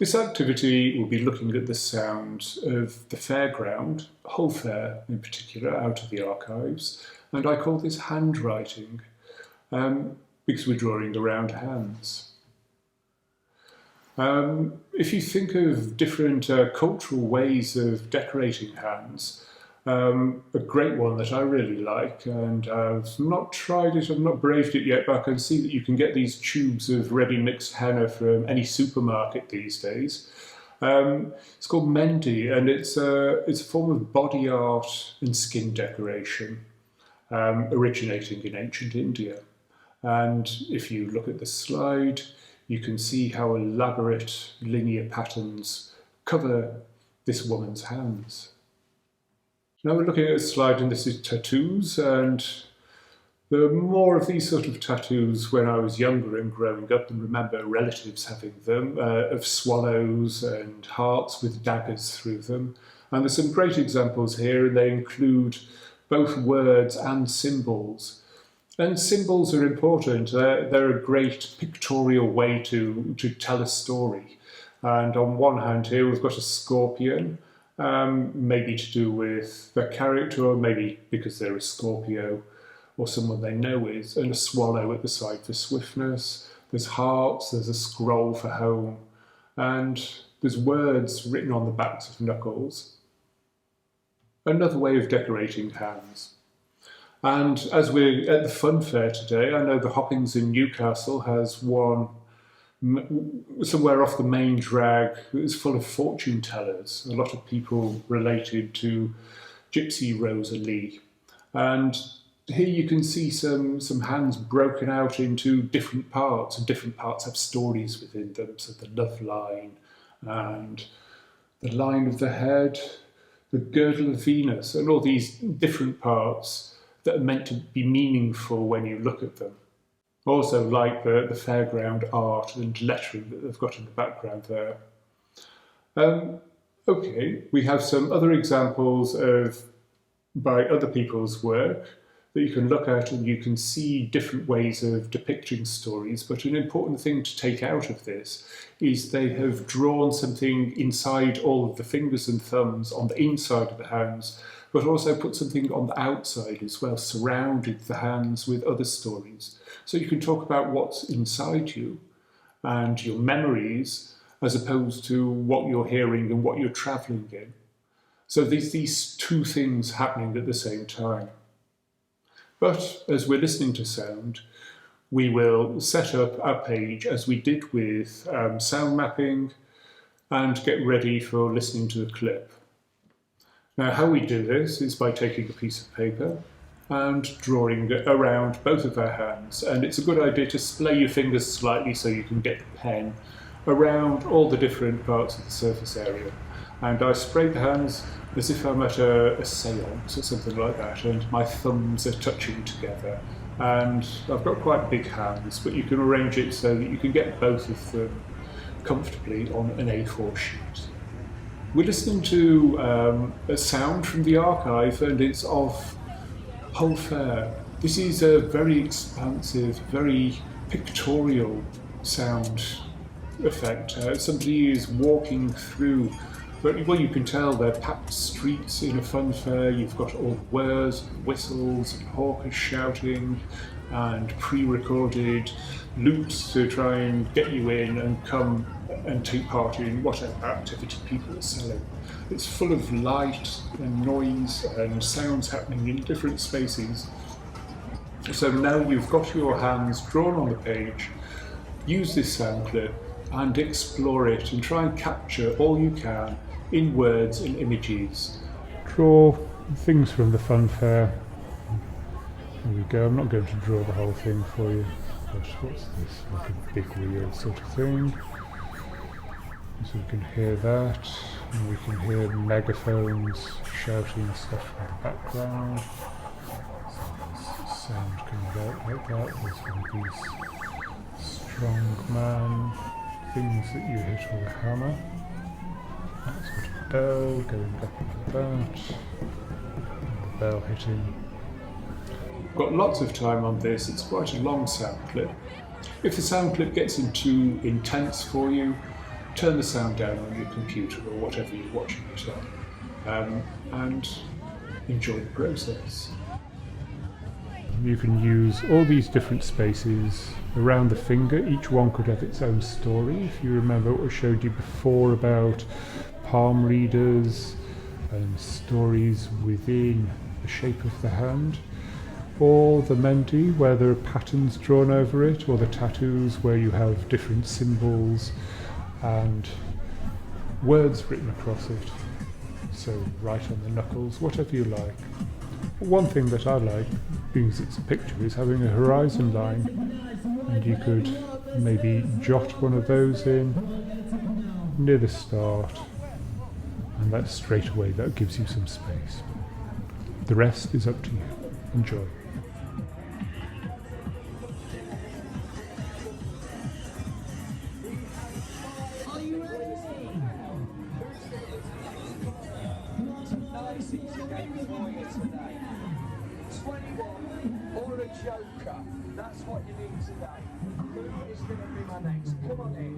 This activity will be looking at the sound of the fairground, Hull Fair in particular, out of the archives, and I call this handwriting because we're drawing around hands. If you think of different cultural ways of decorating hands, a great one that I really like, and I've not tried it, I've not braved it yet, but I can see that you can get these tubes of ready mixed henna from any supermarket these days. It's called Mendi, and it's a form of body art and skin decoration, originating in ancient India. And if you look at the slide, you can see how elaborate linear patterns cover this woman's hands. Now we're looking at a slide, and this is tattoos, and there were more of these sort of tattoos when I was younger and growing up, and remember relatives having them, of swallows and hearts with daggers through them. And there's some great examples here, and they include both words and symbols. And symbols are important. They're a great pictorial way to tell a story. And on one hand here we've got a scorpion, maybe to do with the character, or maybe because they're a Scorpio or someone they know is, and a swallow at the side for swiftness. There's hearts, there's a scroll for home, and there's words written on the backs of knuckles. Another way of decorating hands. And as we're at the fun fair today, I know the Hoppings in Newcastle has one somewhere off the main drag that is full of fortune tellers, a lot of people related to Gypsy Rosalie. And here you can see some hands broken out into different parts, and different parts have stories within them. So the love line, and the line of the head, the girdle of Venus, and all these different parts that are meant to be meaningful when you look at them. Also like the fairground art and lettering that they've got in the background there. Okay, we have some other examples by other people's work that you can look at, and you can see different ways of depicting stories, but an important thing to take out of this is they have drawn something inside all of the fingers and thumbs on the inside of the hands, but also put something on the outside as well, surrounded the hands with other stories. So you can talk about what's inside you and your memories, as opposed to what you're hearing and what you're travelling in. So there's these two things happening at the same time. But as we're listening to sound, we will set up our page as we did with sound mapping, and get ready for listening to the clip. Now, how we do this is by taking a piece of paper and drawing around both of our hands. And it's a good idea to splay your fingers slightly so you can get the pen around all the different parts of the surface area. And I spray the hands as if I'm at a seance or something like that, and my thumbs are touching together. And I've got quite big hands, but you can arrange it so that you can get both of them comfortably on an A4 sheet. We're listening to a sound from the archive, and it's of Hull Fair. This is a very expansive, very pictorial sound effect. Somebody is walking through, well, you can tell they're packed streets in a fun fair. You've got all the whirs, and whistles, and hawkers shouting, and pre-recorded loops to try and get you in and come and take part in whatever activity people are selling. It's full of light and noise and sounds happening in different spaces. So now you've got your hands drawn on the page, use this sound clip and explore it and try and capture all you can in words and images. Draw things from the fun fair. There we go. I'm not going to draw the whole thing for you. But what's this? Like a big wheel sort of thing. So we can hear that, and we can hear megaphones shouting stuff in the background. So there's sound coming out like that. There's one of these strong man things that you hit with a hammer. That's got a bell going back like that. And the bell hitting. Got lots of time on this. It's quite a long sound clip. If the sound clip gets too intense for you, turn the sound down on your computer or whatever you're watching it on, and enjoy the process. You can use all these different spaces around the finger. Each one could have its own story. If you remember what I showed you before about palm readers and stories within the shape of the hand, or the mendi where there are patterns drawn over it, or the tattoos where you have different symbols and words written across it. So right on the knuckles, whatever you like. One thing that I like, because it's a picture, is having a horizon line, and you could maybe jot one of those in near the start, and that straight away that gives you some space. The rest is up to you. Enjoy. Or a joker. That's what you need today. Who is going to be my next? Come on in.